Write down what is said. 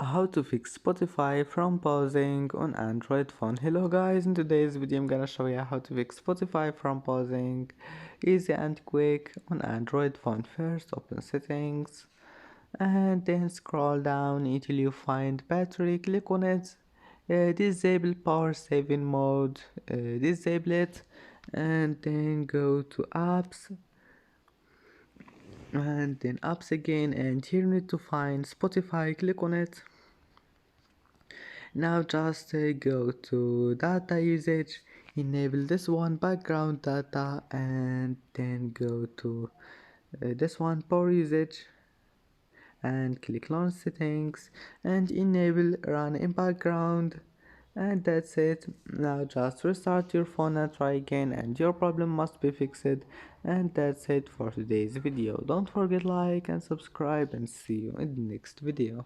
How to fix Spotify from pausing on Android phone. Hello guys, in today's video I'm gonna show you how to fix Spotify from pausing easy and quick on Android phone. First open settings and then scroll down until you find battery. Click on it, disable power saving mode, disable it, and then go to apps and then apps again, and here you need to find Spotify. Click on it. Now just go to data usage, enable this one background data, and then go to this one power usage and click launch settings and enable run in background, and that's it. Now just restart your phone and try again and your problem must be fixed. And that's it for today's video. Don't forget like and subscribe, and see you in the next video.